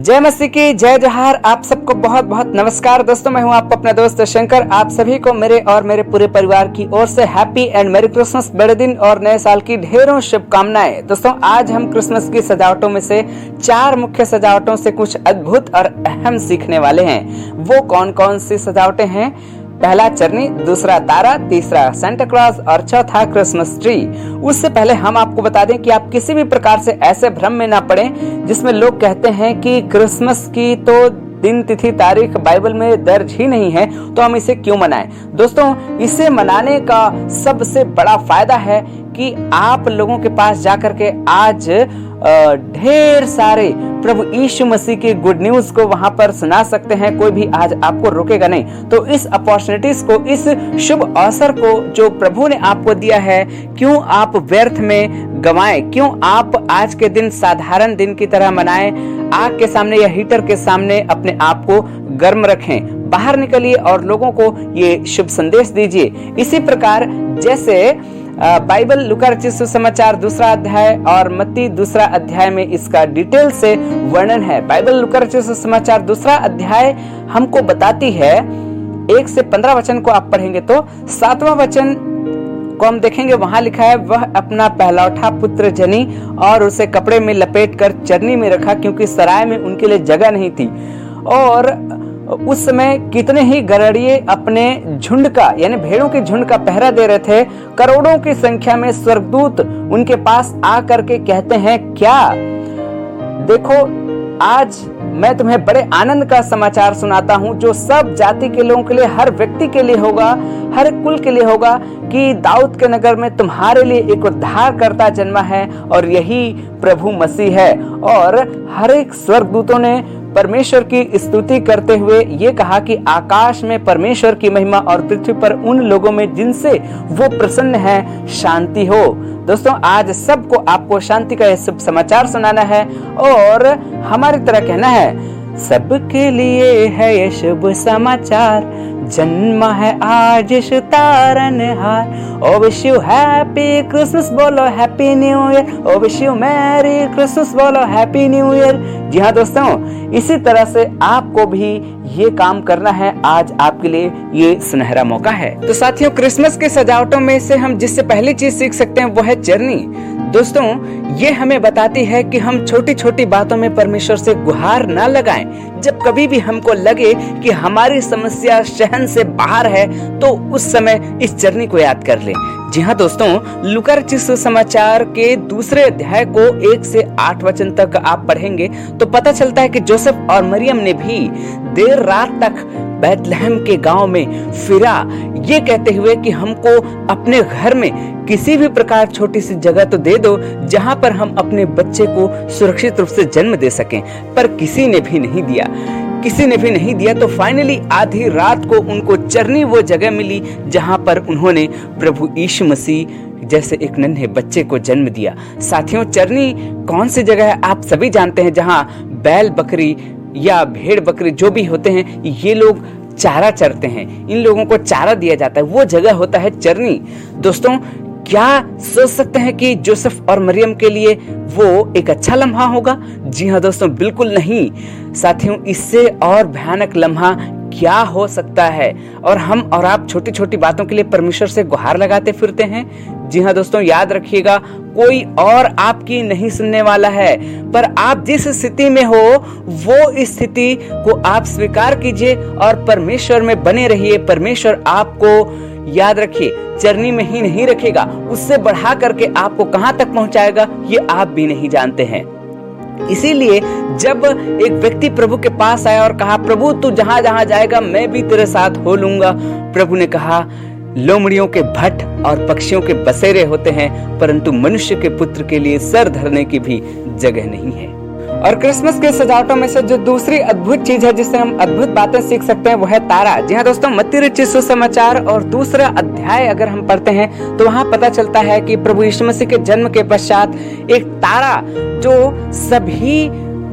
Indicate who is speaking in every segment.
Speaker 1: जय मसीह की जय जोहार। आप सबको बहुत बहुत नमस्कार दोस्तों। मैं हूं आपका अपना दोस्त शंकर। आप सभी को मेरे और मेरे पूरे परिवार की ओर से हैप्पी एंड मेरी क्रिसमस, बड़े दिन और नए साल की ढेरों शुभकामनाएं। दोस्तों आज हम क्रिसमस की सजावटों में से 4 मुख्य सजावटों से कुछ अद्भुत और अहम सीखने वाले हैं। वो कौन कौन सी सजावटें हैं? पहला चरनी, दूसरा तारा, तीसरा सेंटा क्लॉज और चौथा क्रिसमस ट्री। उससे पहले हम आपको बता दें कि आप किसी भी प्रकार से ऐसे भ्रम में ना पड़ें जिसमें लोग कहते हैं कि क्रिसमस की तो दिन, तिथि, तारीख बाइबल में दर्ज ही नहीं है, तो हम इसे क्यों मनाएं। दोस्तों इसे मनाने का सबसे बड़ा फायदा है कि आप लोगों के पास जाकर के आज ढेर सारे प्रभु यीशु मसीह की गुड न्यूज को वहां पर सुना सकते हैं। कोई भी आज आपको रोकेगा नहीं। तो इस अपॉर्चुनिटीज को, इस शुभ अवसर को जो प्रभु ने आपको दिया है, क्यों आप व्यर्थ में गंवाएं? क्यों आप आज के दिन साधारण दिन की तरह मनाएं? आग के सामने या हीटर के सामने अपने आप को गर्म रखें, बाहर निकलिए और लोगों को ये शुभ संदेश दीजिए। इसी प्रकार जैसे बाइबल लूका रचित सुसमाचार 2 अध्याय और मत्ती 2 अध्याय में इसका डिटेल से वर्णन है। बाइबल लूका रचित सुसमाचार 2 अध्याय हमको बताती है, 1 से 15 वचन को आप पढ़ेंगे तो 7वां वचन को हम देखेंगे। वहां लिखा है, वह अपना पहलौठा पुत्र जनी और उसे कपड़े में लपेट कर चरनी में रखा, क्योंकि सराय में उनके लिए जगह नहीं थी। और उस समय कितने ही गड़रिये अपने झुंड का, यानी भेड़ों के झुंड का पहरा दे रहे थे। करोड़ों की संख्या में स्वर्गदूत उनके पास आ करके कहते हैं, क्या देखो आज मैं तुम्हें बड़े आनंद का समाचार सुनाता हूं, जो सब जाति के लोगों के लिए, हर व्यक्ति के लिए होगा, हर कुल के लिए होगा, कि दाऊद के नगर में तुम्हारे लिए एक उद्धारकर्ता जन्मा है और यही प्रभु मसीह है। और हर एक स्वर्गदूतों ने परमेश्वर की स्तुति करते हुए ये कहा कि आकाश में परमेश्वर की महिमा और पृथ्वी पर उन लोगों में जिनसे वो प्रसन्न है शांति हो। दोस्तों आज सबको आपको शांति का यह शुभ समाचार सुनाना है और हमारी तरह कहना है, सबके लिए है ये शुभ समाचार, जन्मा है आज यीशु तारनहार। Oh wish you happy Christmas, बोलो happy new year. Oh wish you merry Christmas, बोलो हैप्पी न्यू ईयर। जी हाँ दोस्तों, इसी तरह से आपको भी ये काम करना है। आज आपके लिए ये सुनहरा मौका है। तो साथियों, क्रिसमस के सजावटों में से हम जिससे पहली चीज सीख सकते हैं वो है चरनी। दोस्तों ये हमें बताती है कि हम छोटी छोटी बातों में परमेश्वर से गुहार ना लगाएं। जब कभी भी हमको लगे कि हमारी समस्या सहन से बाहर है, तो उस समय इस चरनी को याद कर लें। जी हाँ दोस्तों, लूका रचित सुसमाचार के 2 अध्याय को 1 से 8 वचन तक आप पढ़ेंगे तो पता चलता है कि जोसेफ और मरियम ने भी देर रात तक बैतलहम के गांव में फिरा, ये कहते हुए कि हमको अपने घर में किसी भी प्रकार छोटी सी जगह तो दे दो जहां पर हम अपने बच्चे को सुरक्षित रूप से जन्म दे सकें। पर किसी ने भी नहीं दिया, किसी ने भी नहीं दिया। तो फाइनली आधी रात को उनको चरनी वो जगह मिली जहां पर उन्होंने प्रभु यीशु मसीह जैसे एक नन्हे बच्चे को जन्म दिया। साथियों, चरनी कौन सी जगह है आप सभी जानते हैं, जहां बैल बकरी या भेड़ बकरी जो भी होते हैं, ये लोग चारा चरते हैं, इन लोगों को चारा दिया जाता है, वो जगह होता है चरनी। दोस्तों क्या सोच सकते हैं कि जोसेफ और मरियम के लिए वो एक अच्छा लम्हा होगा? जी हाँ दोस्तों, बिल्कुल नहीं। साथियों, इससे और भयानक लम्हा क्या हो सकता है? और हम और आप छोटी छोटी बातों के लिए परमेश्वर से गुहार लगाते फिरते हैं। जी हाँ दोस्तों, याद रखिएगा, कोई और आपकी नहीं सुनने वाला है, पर आप जिस स्थिति में हो वो स्थिति को आप स्वीकार कीजिए और परमेश्वर में बने रहिए। परमेश्वर आपको, याद रखिए, चरनी में ही नहीं रखेगा, उससे बढ़ा करके आपको कहां तक पहुंचाएगा ये आप भी नहीं जानते हैं। इसीलिए जब एक व्यक्ति प्रभु के पास आया और कहा, प्रभु तू जहां जहां जाएगा मैं भी तेरे साथ हो लूंगा, प्रभु ने कहा, लोमड़ियों के भट्ट और पक्षियों के बसेरे होते हैं, परंतु मनुष्य के पुत्र के लिए सर धरने की भी जगह नहीं है। और क्रिसमस के सजावटों में से जो दूसरी अद्भुत चीज है जिससे हम अद्भुत बातें सीख सकते हैं वो है तारा। जी हाँ दोस्तों, मत्ती रचित सुसमाचार और 2 अध्याय अगर हम पढ़ते हैं तो वहां पता चलता है कि प्रभु यीशु मसीह के जन्म के पश्चात एक तारा जो सभी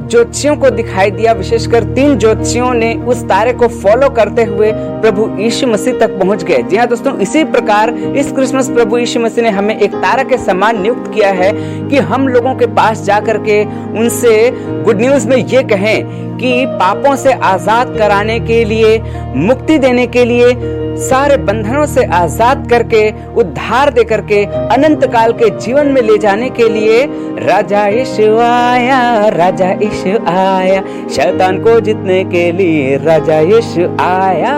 Speaker 1: ज्योतिषियों को दिखाई दिया, विशेषकर 3 ज्योतिषियों ने उस तारे को फॉलो करते हुए प्रभु यीशु मसीह तक पहुंच गए। जी हाँ दोस्तों, इसी प्रकार इस क्रिसमस प्रभु यीशु मसीह ने हमें एक तारा के समान नियुक्त किया है कि हम लोगों के पास जाकर के उनसे गुड न्यूज में ये कहें कि पापों से आजाद कराने के लिए, मुक्ति देने के लिए, सारे बंधनों से आजाद करके, उद्धार दे करके अनंत काल के जीवन में ले जाने के लिए राजा यीशु आया, राजा यीशु आया, शैतान को जीतने के लिए राजा यीशु आया।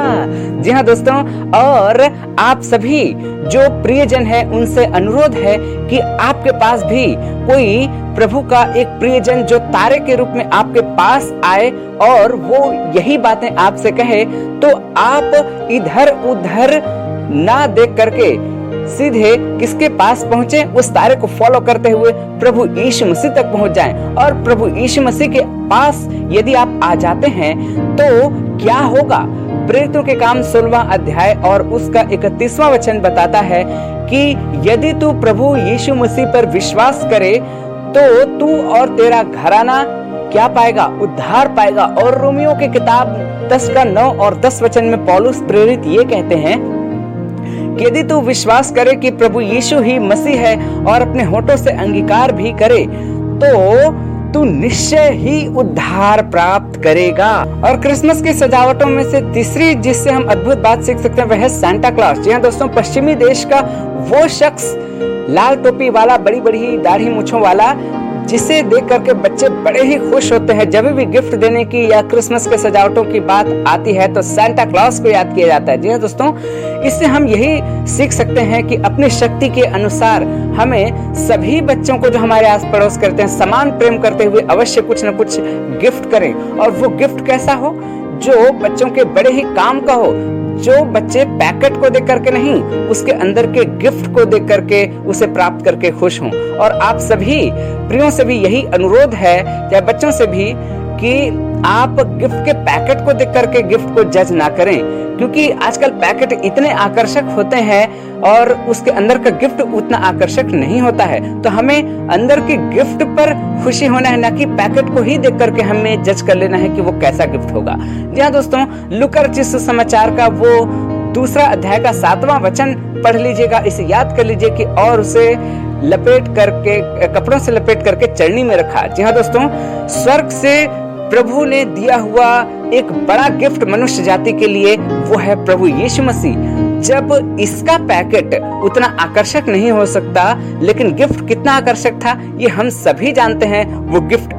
Speaker 1: जी हाँ दोस्तों, और आप सभी जो प्रियजन है उनसे अनुरोध है कि आपके पास भी कोई प्रभु का एक प्रियजन जो तारे के रूप में आपके पास आए और वो यही बातें आपसे कहे, तो आप इधर उधर ना देख करके सीधे किसके पास पहुंचे, उस तारे को फॉलो करते हुए प्रभु यीशु मसीह तक पहुंच जाएं। और प्रभु यीशु मसीह के पास यदि आप आ जाते हैं तो क्या होगा? प्रेरितों के काम 16वां अध्याय और उसका 31वां वचन बताता है कि यदि तू प्रभु यीशु मसीह पर विश्वास करे तो तू और तेरा घराना क्या पाएगा? उद्धार पाएगा। और रोमियो की किताब 10 का 9 और 10 वचन में पौलुस प्रेरित ये कहते हैं कि यदि तू विश्वास करे कि प्रभु यीशु ही मसीह है और अपने होठों से अंगीकार भी करे तो तू निश्चय ही उद्धार प्राप्त करेगा। और क्रिसमस की सजावटों में से तीसरी जिससे हम अद्भुत बात सीख सकते हैं वह है सांता क्लॉस। जी हाँ दोस्तों, पश्चिमी देश का वो शख्स, लाल टोपी वाला, बड़ी बड़ी दाढ़ी मूंछों वाला, जिसे देख करके बच्चे बड़े ही खुश होते हैं। जब भी गिफ्ट देने की या क्रिसमस के सजावटों की बात आती है तो सांता क्लॉस को याद किया जाता है। जी हाँ दोस्तों, इससे हम यही सीख सकते हैं कि अपनी शक्ति के अनुसार हमें सभी बच्चों को जो हमारे आस पड़ोस करते हैं समान प्रेम करते हुए अवश्य कुछ न कुछ गिफ्ट करें। और वो गिफ्ट कैसा हो? जो बच्चों के बड़े ही काम का हो, जो बच्चे पैकेट को देख करके नहीं, उसके अंदर के गिफ्ट को देख करके उसे प्राप्त करके खुश हों। और आप सभी प्रियों से भी यही अनुरोध है, या बच्चों से भी, कि आप गिफ्ट के पैकेट को देख करके गिफ्ट को जज ना करें, क्योंकि आजकल पैकेट इतने आकर्षक होते हैं और उसके अंदर का गिफ्ट उतना आकर्षक नहीं होता है। तो हमें अंदर के गिफ्ट पर खुशी होना है, ना कि पैकेट को ही देख करके हमें जज कर लेना है कि वो कैसा गिफ्ट होगा। जी हाँ दोस्तों, लूका रचित सुसमाचार का वो 2 अध्याय का 7वां वचन पढ़ लीजिएगा, इसे याद कर लीजिए कि और उसे लपेट करके, कपड़ों से लपेट करके चरनी में रखा। जी हाँ दोस्तों, स्वर्ग से प्रभु ने दिया हुआ एक बड़ा गिफ्ट मनुष्य जाति के लिए, वो है प्रभु यीशु मसीह। जब इसका पैकेट उतना आकर्षक नहीं हो सकता, लेकिन गिफ्ट कितना आकर्षक था ये हम सभी जानते हैं। वो गिफ्ट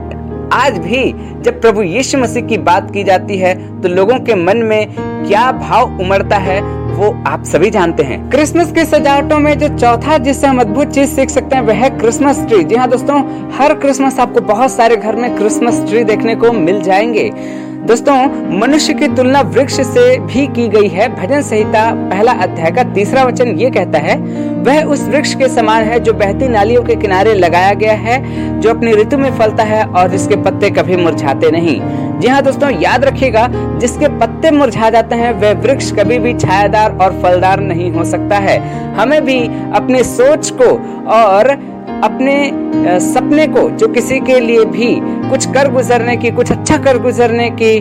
Speaker 1: आज भी जब प्रभु यीशु मसीह की बात की जाती है तो लोगों के मन में क्या भाव उमड़ता है वो आप सभी जानते हैं। क्रिसमस की सजावटों में जो चौथा जिससे हम अद्भुत चीज सीख सकते हैं वह है क्रिसमस ट्री। जी हाँ दोस्तों, हर क्रिसमस आपको बहुत सारे घर में क्रिसमस ट्री देखने को मिल जाएंगे। दोस्तों, मनुष्य की तुलना वृक्ष से भी की गई है। भजन संहिता 1 अध्याय का 3 वचन ये कहता है, वह उस वृक्ष के समान है जो बहती नालियों के किनारे लगाया गया है, जो अपनी ऋतु में फलता है और जिसके पत्ते कभी मुरझाते नहीं। जी हाँ दोस्तों, याद रखिएगा, जिसके पत्ते मुरझा जाते हैं वह वृक्ष कभी भी छायादार और फलदार नहीं हो सकता है। हमें भी अपने सोच को और अपने सपने को, जो किसी के लिए भी कुछ कर गुजरने की, कुछ अच्छा कर गुजरने की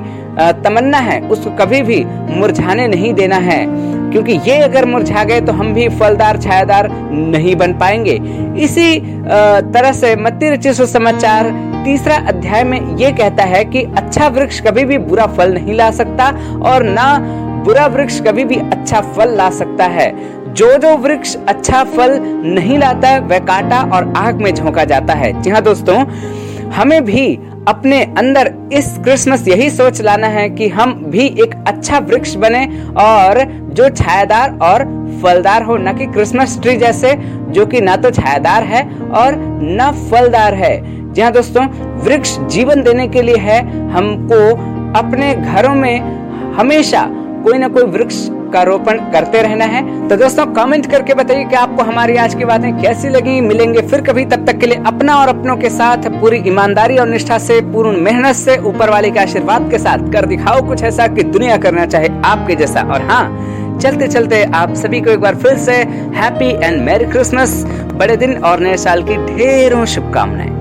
Speaker 1: तमन्ना है, उसको कभी भी मुरझाने नहीं देना है, क्योंकि ये अगर मुरझा गए तो हम भी फलदार छायादार नहीं बन पाएंगे। इसी तरह से मत्ती रचित सुसमाचार 3 अध्याय में ये कहता है कि अच्छा वृक्ष कभी भी बुरा फल नहीं ला सकता और ना बुरा वृक्ष कभी भी अच्छा फल ला सकता है। जो वृक्ष अच्छा फल नहीं लाता है वह काटा और आग में झोंका जाता है। जी हाँ दोस्तों, हमें भी अपने अंदर इस क्रिसमस यही सोच लाना है कि हम भी एक अच्छा वृक्ष बने और जो छायादार और फलदार हो, न कि क्रिसमस ट्री जैसे जो कि ना तो छायादार है और न फलदार है। जी हाँ दोस्तों, वृक्ष जीवन देने के लिए है। हमको अपने घरों में हमेशा कोई ना कोई वृक्ष का रोपण करते रहना है। तो दोस्तों, कमेंट करके बताइए कि आपको हमारी आज की बातें कैसी लगी। मिलेंगे फिर कभी, तब तक के लिए अपना और अपनों के साथ पूरी ईमानदारी और निष्ठा से, पूर्ण मेहनत से, ऊपर वाले के आशीर्वाद के साथ कर दिखाओ कुछ ऐसा कि दुनिया करना चाहे आपके जैसा। और हाँ, चलते चलते आप सभी को एक बार फिर से हैप्पी एंड मैरी क्रिसमस, बड़े दिन और नए साल की ढेरों शुभकामनाएं।